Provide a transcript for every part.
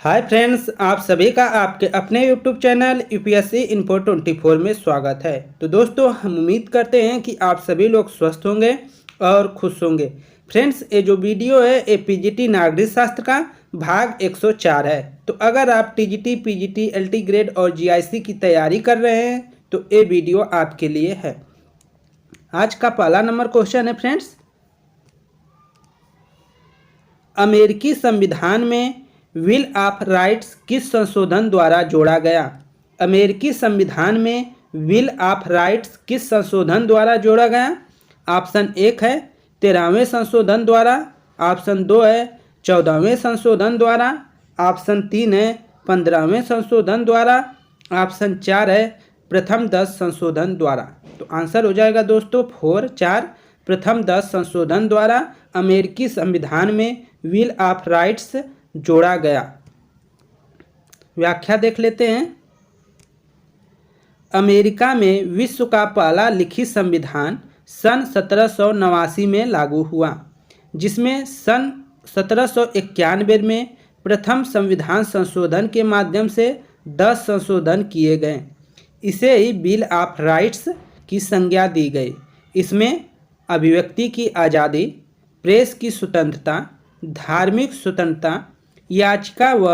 Hi friends, आप सभी का आपके अपने यूट्यूब चैनल यूपीएससी इन्फो 24 में स्वागत है। तो दोस्तों, हम उम्मीद करते हैं कि आप सभी लोग स्वस्थ होंगे और खुश होंगे। फ्रेंड्स, ये जो वीडियो है ये पीजीटी नागरिक शास्त्र का भाग 104 है। तो अगर आप टीजीटी, पीजीटी, एलटी ग्रेड और जीआईसी की तैयारी कर रहे हैं तो ये वीडियो आपके लिए है। आज का पहला नंबर क्वेश्चन है फ्रेंड्स, अमेरिकी संविधान में बिल ऑफ राइट्स किस संशोधन द्वारा जोड़ा गया? अमेरिकी संविधान में बिल ऑफ राइट्स किस संशोधन द्वारा जोड़ा गया? ऑप्शन 1 है 13वें संशोधन द्वारा, ऑप्शन 2 है 14वें संशोधन द्वारा, ऑप्शन 3 है 15वें संशोधन द्वारा, ऑप्शन 4 है प्रथम 10 संशोधन द्वारा। तो आंसर हो जाएगा दोस्तों 4, 4 प्रथम 10 संशोधन द्वारा अमेरिकी संविधान में बिल ऑफ राइट्स जोड़ा गया। व्याख्या देख लेते हैं। अमेरिका में विश्व का पहला लिखित संविधान सन 1789 में लागू हुआ, जिसमें सन 1791 में प्रथम संविधान संशोधन के माध्यम से 10 संशोधन किए गए। इसे ही बिल ऑफ राइट्स की संज्ञा दी गई। इसमें अभिव्यक्ति की आज़ादी, प्रेस की स्वतंत्रता, धार्मिक स्वतंत्रता, याचिका व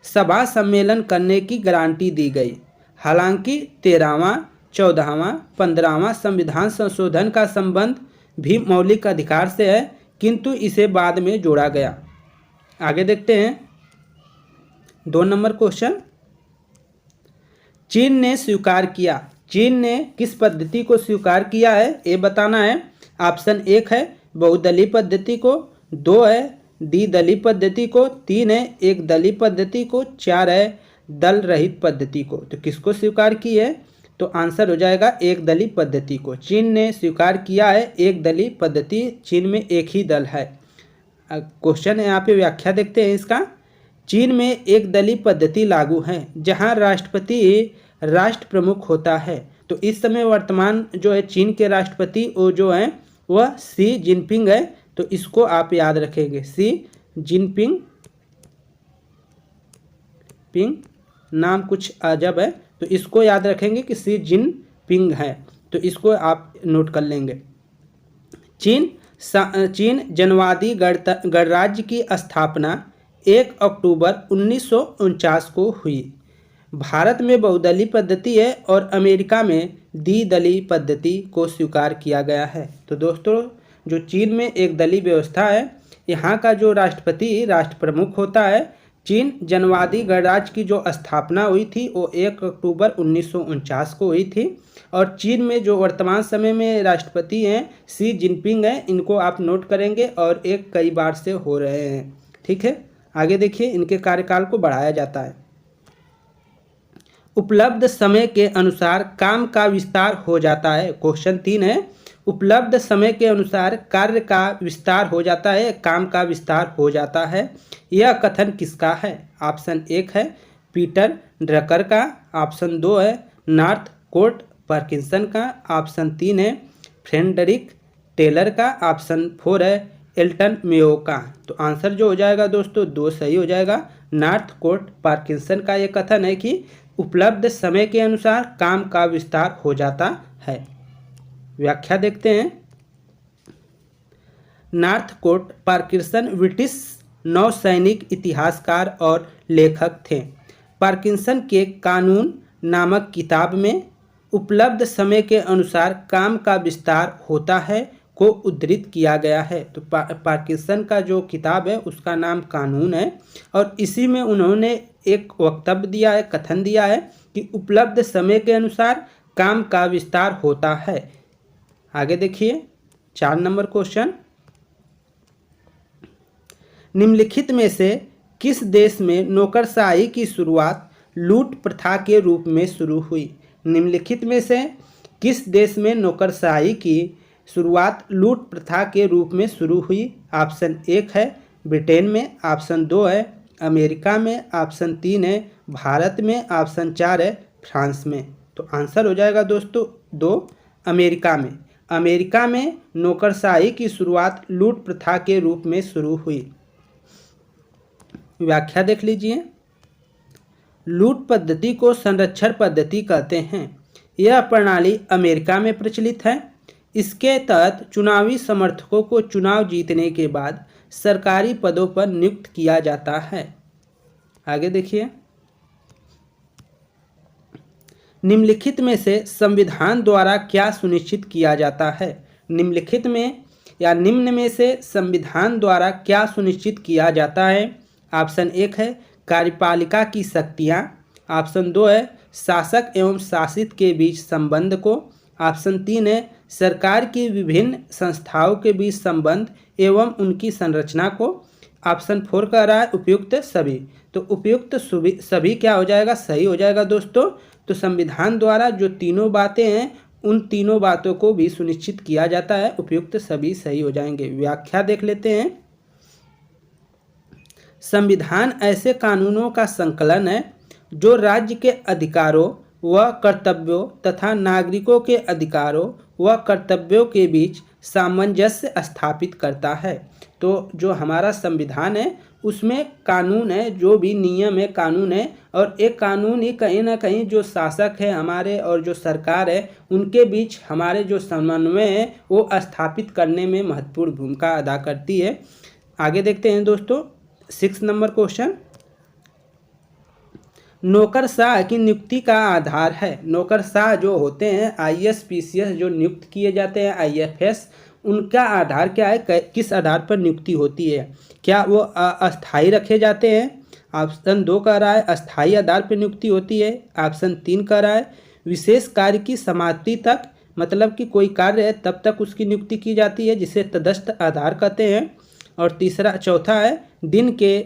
सभा सम्मेलन करने की गारंटी दी गई। हालांकि 13वां, 14वां, 15वां संविधान संशोधन का संबंध भी मौलिक अधिकार से है, किंतु इसे बाद में जोड़ा गया। आगे देखते हैं 2 नंबर क्वेश्चन, चीन ने स्वीकार किया। चीन ने किस पद्धति को स्वीकार किया है ये बताना है। ऑप्शन 1 है बहुदलीय पद्धति को, 2 है द्विदलीय पद्धति को, 3 है एक दलीय पद्धति को, 4 है दल रहित पद्धति को। तो किसको स्वीकार की है? तो आंसर हो जाएगा एक दलीय पद्धति को। चीन ने स्वीकार किया है एक दलीय पद्धति। चीन में एक ही दल है। क्वेश्चन है, यहाँ पे व्याख्या देखते हैं इसका। चीन में एक दलीय पद्धति लागू है जहाँ राष्ट्रपति राष्ट्र प्रमुख होता है। तो इस समय वर्तमान जो है चीन के राष्ट्रपति वो जो है वह शी जिनपिंग है। तो इसको आप याद रखेंगे, शी जिनपिंग। नाम कुछ अजब है तो इसको याद रखेंगे कि शी जिनपिंग है। तो इसको आप नोट कर लेंगे। चीन जनवादी गणराज्य की स्थापना 1 अक्टूबर 1949 को हुई। भारत में बहुदलीय पद्धति है और अमेरिका में द्विदलीय पद्धति को स्वीकार किया गया है। तो दोस्तों, जो चीन में एक दलीय व्यवस्था है, यहाँ का जो राष्ट्रपति राष्ट्र प्रमुख होता है। चीन जनवादी गणराज्य की जो स्थापना हुई थी वो 1 अक्टूबर 1949 को हुई थी। और चीन में जो वर्तमान समय में राष्ट्रपति हैं शी जिनपिंग हैं, इनको आप नोट करेंगे और एक कई बार से हो रहे हैं। ठीक है, आगे देखिए, इनके कार्यकाल को बढ़ाया जाता है। उपलब्ध समय के अनुसार काम का विस्तार हो जाता है। क्वेश्चन 3 है, उपलब्ध समय के अनुसार कार्य का विस्तार हो जाता है, काम का विस्तार हो जाता है। यह कथन किसका है? ऑप्शन 1 है पीटर ड्रकर का, ऑप्शन 2 है नॉर्थ कोट पार्किंसन का, ऑप्शन 3 है फ्रेडरिक टेलर का, ऑप्शन 4 है एल्टन मेयो का। तो आंसर जो हो जाएगा दोस्तों 2 सही हो जाएगा। नॉर्थ कोट पार्किंसन का यह कथन है कि उपलब्ध समय के अनुसार काम का विस्तार हो जाता है। व्याख्या देखते हैं। नॉर्थ कोट पार्किंसन ब्रिटिश नौसैनिक इतिहासकार और लेखक थे। पार्किंसन के कानून नामक किताब में उपलब्ध समय के अनुसार काम का विस्तार होता है को उद्धृत किया गया है। तो पार्किंसन का जो किताब है उसका नाम कानून है और इसी में उन्होंने एक वक्तव्य दिया है, कथन दिया है कि उपलब्ध समय के अनुसार काम का विस्तार होता है। आगे देखिए 4 नंबर क्वेश्चन, निम्नलिखित में से किस देश में नौकरशाही की शुरुआत लूट प्रथा के रूप में शुरू हुई? निम्नलिखित में से किस देश में नौकरशाही की शुरुआत लूट प्रथा के रूप में शुरू हुई? ऑप्शन 1 है ब्रिटेन में, ऑप्शन 2 है अमेरिका में, ऑप्शन 3 है भारत में, ऑप्शन 4 है फ्रांस में। तो आंसर हो जाएगा दोस्तों 2 अमेरिका में। अमेरिका में नौकरशाही की शुरुआत लूट प्रथा के रूप में शुरू हुई। व्याख्या देख लीजिए। लूट पद्धति को संरक्षण पद्धति कहते हैं। यह प्रणाली अमेरिका में प्रचलित है। इसके तहत चुनावी समर्थकों को चुनाव जीतने के बाद सरकारी पदों पर नियुक्त किया जाता है। आगे देखिए, निम्नलिखित में से संविधान द्वारा क्या सुनिश्चित किया जाता है? निम्नलिखित में या निम्न में से संविधान द्वारा क्या सुनिश्चित किया जाता है? ऑप्शन 1 है कार्यपालिका की शक्तियाँ, ऑप्शन 2 है शासक एवं शासित के बीच संबंध को, ऑप्शन 3 है सरकार की विभिन्न संस्थाओं के बीच संबंध एवं उनकी संरचना को, ऑप्शन 4 कह रहा है उपयुक्त सभी। तो उपयुक्त सभी क्या हो जाएगा? सही हो जाएगा दोस्तों। तो संविधान द्वारा जो तीनों बातें हैं उन तीनों बातों को भी सुनिश्चित किया जाता है, उपयुक्त सभी सही हो जाएंगे। व्याख्या देख लेते हैं। संविधान ऐसे कानूनों का संकलन है जो राज्य के अधिकारों व कर्तव्यों तथा नागरिकों के अधिकारों व कर्तव्यों के बीच सामंजस्य स्थापित करता है। तो जो हमारा संविधान है उसमें कानून है, जो भी नियम है कानून है, और एक कानून ही कहीं ना कहीं जो शासक है हमारे और जो सरकार है उनके बीच हमारे जो समन्वय है वो स्थापित करने में महत्वपूर्ण भूमिका अदा करती है। आगे देखते हैं दोस्तों 6 नंबर क्वेश्चन। नौकरशाह की नियुक्ति का आधार है। नौकरशाह जो होते हैं IAS PCS जो नियुक्त किए जाते हैं IFS, उनका आधार क्या है? किस आधार पर नियुक्ति होती है? क्या वो अस्थायी रखे जाते हैं? ऑप्शन 2 कह रहा है अस्थायी आधार पर नियुक्ति होती है। ऑप्शन 3 कह रहा है विशेष कार्य की समाप्ति तक, मतलब कि कोई कार्य है तब तक उसकी नियुक्ति की जाती है जिसे तटस्थ आधार कहते हैं। और चौथा है दिन के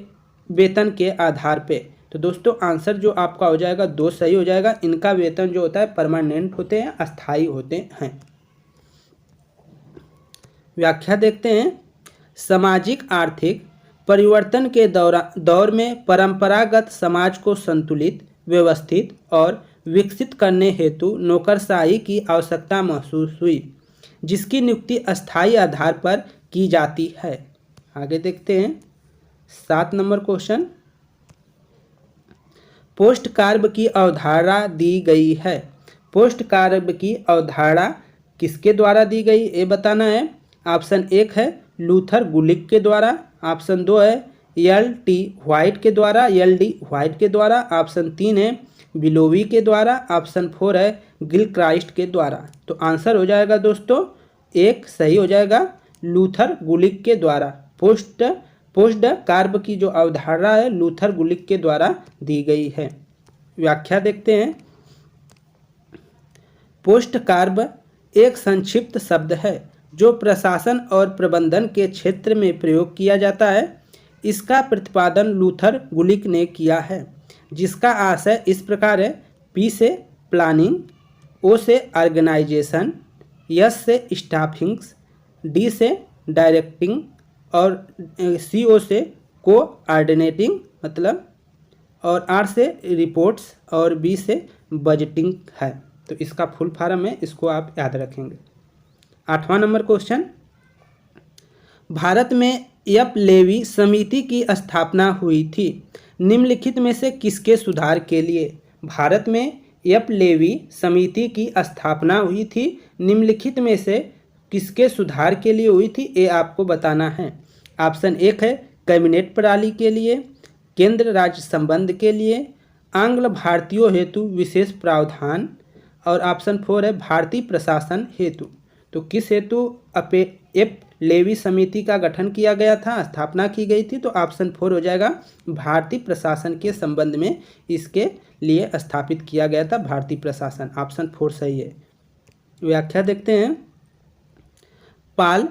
वेतन के आधार पे। तो दोस्तों आंसर जो आपका हो जाएगा 2 सही हो जाएगा। इनका वेतन जो होता है परमानेंट होते हैं, अस्थायी होते हैं। व्याख्या देखते हैं। सामाजिक आर्थिक परिवर्तन के दौर में परंपरागत समाज को संतुलित, व्यवस्थित और विकसित करने हेतु नौकरशाही की आवश्यकता महसूस हुई, जिसकी नियुक्ति अस्थायी आधार पर की जाती है। आगे देखते हैं 7 नंबर क्वेश्चन। पोस्ट कार्य की अवधारणा दी गई है। पोस्ट कार्य की अवधारणा किसके द्वारा दी गई ये बताना है। ऑप्शन 1 है लूथर गुलिक के द्वारा, ऑप्शन 2 है LT व्हाइट के द्वारा, LD व्हाइट के द्वारा, ऑप्शन 3 है बिलोवी के द्वारा, ऑप्शन 4 है गिलक्राइस्ट के द्वारा। तो आंसर हो जाएगा दोस्तों 1 सही हो जाएगा, लूथर गुलिक के द्वारा। पोस्ट कार्य की जो अवधारणा है लूथर गुलिक के द्वारा दी गई है। व्याख्या देखते हैं। पोस्ट कार्य एक संक्षिप्त शब्द है जो प्रशासन और प्रबंधन के क्षेत्र में प्रयोग किया जाता है। इसका प्रतिपादन लूथर गुलिक ने किया है, जिसका आशय इस प्रकार है। P से प्लानिंग, O से ऑर्गेनाइजेशन, S से स्टाफिंग, D से डायरेक्टिंग और CO से कोऑर्डिनेटिंग मतलब, और R से रिपोर्ट्स और B से बजटिंग है। तो इसका फुल फॉर्म है, इसको आप याद रखेंगे। 8वां नंबर क्वेश्चन। भारत में यप लेवी समिति की स्थापना हुई थी। निम्नलिखित में से किसके सुधार के लिए? भारत में यप लेवी समिति की स्थापना हुई थी। निम्नलिखित में से किसके सुधार के लिए हुई थी ये आपको बताना है। ऑप्शन 1 है कैबिनेट प्रणाली के लिए, केंद्र राज्य संबंध के लिए, आंग्ल भारतीयों हेतु विशेष प्रावधान, और ऑप्शन 4 है भारतीय प्रशासन हेतु। तो किस हेतु एप लेवी समिति का गठन किया गया था, स्थापना की गई थी? तो ऑप्शन 4 हो जाएगा, भारतीय प्रशासन के संबंध में इसके लिए स्थापित किया गया था भारतीय प्रशासन। ऑप्शन 4 सही है। व्याख्या देखते हैं। पॉल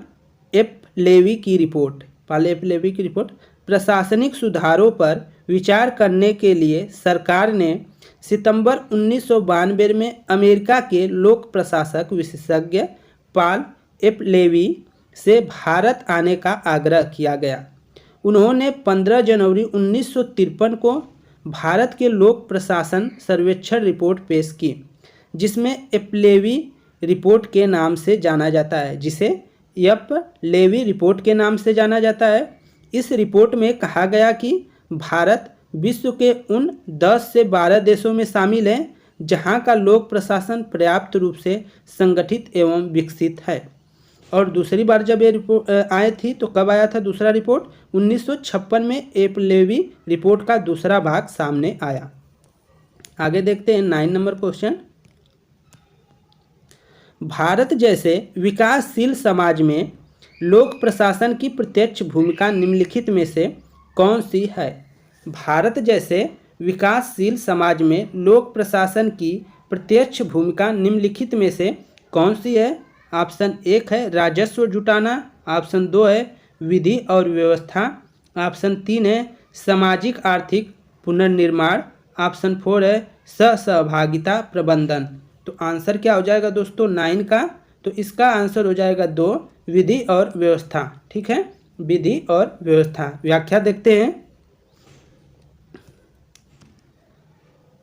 एफ लेवी की रिपोर्ट। पॉल एफ लेवी की रिपोर्ट प्रशासनिक सुधारों पर विचार करने के लिए सरकार ने सितंबर 1992 में अमेरिका के लोक प्रशासक विशेषज्ञ पॉल एफ लेवी से भारत आने का आग्रह किया गया। उन्होंने 15 जनवरी 1953 को भारत के लोक प्रशासन सर्वेक्षण रिपोर्ट पेश की, जिसमें एफ लेवी रिपोर्ट के नाम से जाना जाता है, जिसे एफ लेवी रिपोर्ट के नाम से जाना जाता है। इस रिपोर्ट में कहा गया कि भारत विश्व के उन 10 से 12 देशों में शामिल है जहां का लोक प्रशासन पर्याप्त रूप से संगठित एवं विकसित है। और दूसरी बार जब ये रिपोर्ट आई थी तो कब आया था दूसरा रिपोर्ट? 1956 में एपलेवी रिपोर्ट का दूसरा भाग सामने आया। आगे देखते हैं 9 नंबर क्वेश्चन। भारत जैसे विकासशील समाज में लोक प्रशासन की प्रत्यक्ष भूमिका निम्नलिखित में से कौन सी है? भारत जैसे विकासशील समाज में लोक प्रशासन की प्रत्यक्ष भूमिका निम्नलिखित में से कौन सी है? ऑप्शन 1 है राजस्व जुटाना, ऑप्शन 2 है विधि और व्यवस्था, ऑप्शन 3 है सामाजिक आर्थिक पुनर्निर्माण, ऑप्शन 4 है सहभागिता प्रबंधन। तो आंसर क्या हो जाएगा दोस्तों 9 का? तो इसका आंसर हो जाएगा 2 विधि और व्यवस्था। ठीक है, विधि और व्यवस्था। व्याख्या देखते हैं।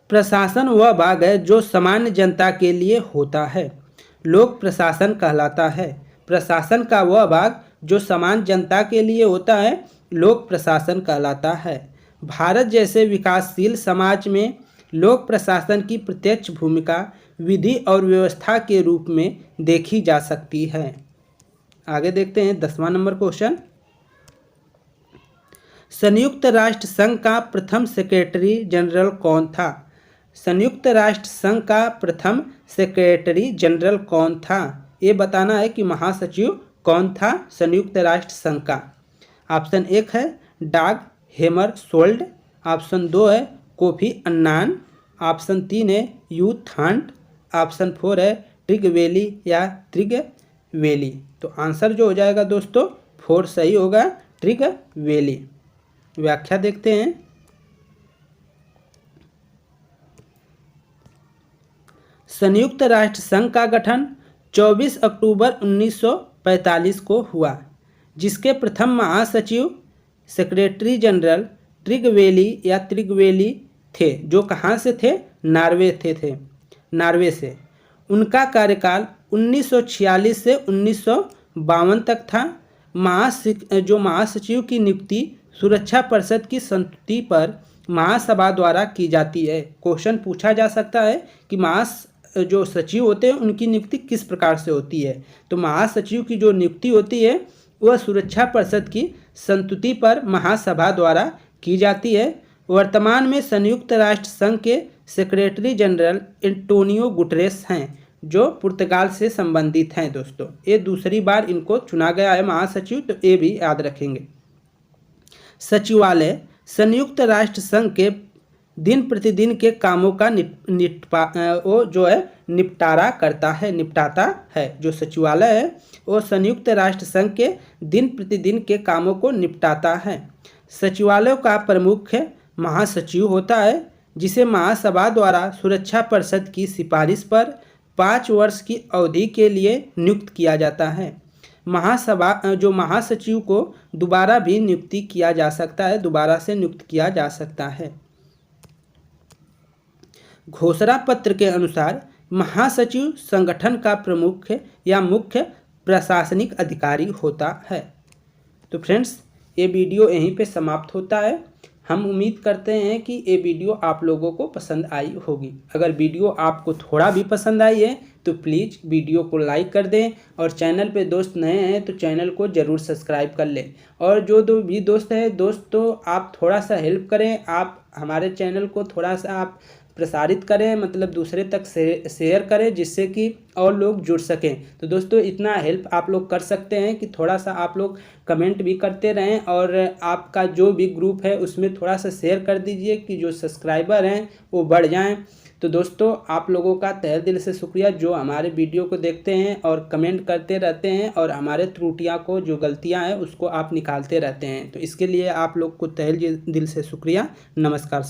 प्रशासन वह भाग है जो सामान्य जनता के लिए होता है, लोक प्रशासन कहलाता है। प्रशासन का वह भाग जो सामान्य जनता के लिए होता है, लोक प्रशासन कहलाता है। भारत जैसे विकासशील समाज में लोक प्रशासन की प्रत्यक्ष भूमिका विधि और व्यवस्था के रूप में देखी जा सकती है। आगे देखते हैं 10वां नंबर क्वेश्चन। संयुक्त राष्ट्र संघ का प्रथम सेक्रेटरी जनरल कौन था? संयुक्त राष्ट्र संघ का प्रथम सेक्रेटरी जनरल कौन था? ये बताना है कि महासचिव कौन था संयुक्त राष्ट्र संघ का। ऑप्शन 1 है डाग हैमरशोल्ड, ऑप्शन 2 है कोफी अन्नान, ऑप्शन 3 है यू थांट, ऑप्शन 4 है ट्रिगवेली या ट्रिगवेली। तो आंसर जो हो जाएगा दोस्तों 4 सही होगा, ट्रिगवेली। व्याख्या देखते हैं। संयुक्त राष्ट्र संघ का गठन 24 अक्टूबर 1945 को हुआ, जिसके प्रथम महासचिव सेक्रेटरी जनरल ट्रिगवेली या ट्रिगवेली थे, जो कहाँ से थे? नार्वे से। उनका कार्यकाल 1946 से 1952 तक था। जो महासचिव की नियुक्ति सुरक्षा परिषद की संस्तुति पर महासभा द्वारा की जाती है। क्वेश्चन पूछा जा सकता है कि जो सचिव होते हैं उनकी नियुक्ति किस प्रकार से होती है? तो महासचिव की जो नियुक्ति होती है वह सुरक्षा परिषद की संस्तुति पर महासभा द्वारा की जाती है। वर्तमान में संयुक्त राष्ट्र संघ के सेक्रेटरी जनरल एंटोनियो गुटेरेस हैं, जो पुर्तगाल से संबंधित हैं दोस्तों। ये दूसरी बार इनको चुना गया है महासचिव, तो ये भी याद रखेंगे। सचिवालय संयुक्त राष्ट्र संघ के दिन प्रतिदिन के कामों का निपटारा करता है, निपटाता है। जो सचिवालय है वो संयुक्त राष्ट्र संघ के दिन प्रतिदिन के कामों को निपटाता है। सचिवालय का प्रमुख महासचिव होता है, जिसे महासभा द्वारा सुरक्षा परिषद की सिफारिश पर 5 वर्ष की अवधि के लिए नियुक्त किया जाता है। महासचिव को दोबारा भी नियुक्ति किया जा सकता है, दोबारा से नियुक्त किया जा सकता है। घोषणा पत्र के अनुसार महासचिव संगठन का प्रमुख या मुख्य प्रशासनिक अधिकारी होता है। तो फ्रेंड्स, ये वीडियो यहीं पे समाप्त होता है। हम उम्मीद करते हैं कि ये वीडियो आप लोगों को पसंद आई होगी। अगर वीडियो आपको थोड़ा भी पसंद आई है तो प्लीज़ वीडियो को लाइक कर दें, और चैनल पे दोस्त नए हैं तो चैनल को ज़रूर सब्सक्राइब कर लें। और जो भी दोस्त हैं दोस्तों, आप थोड़ा सा हेल्प करें, आप हमारे चैनल को थोड़ा सा आप प्रसारित करें, मतलब दूसरे तक शेयर करें, जिससे कि और लोग जुड़ सकें। तो दोस्तों, इतना हेल्प आप लोग कर सकते हैं कि थोड़ा सा आप लोग कमेंट भी करते रहें, और आपका जो भी ग्रुप है उसमें थोड़ा सा शेयर कर दीजिए कि जो सब्सक्राइबर हैं वो बढ़ जाएं। तो दोस्तों, आप लोगों का तहे दिल से शुक्रिया जो हमारे वीडियो को देखते हैं और कमेंट करते रहते हैं, और हमारे त्रुटियां को, जो गलतियां हैं उसको आप निकालते रहते हैं। तो इसके लिए आप लोग को तहे दिल से शुक्रिया। नमस्कार।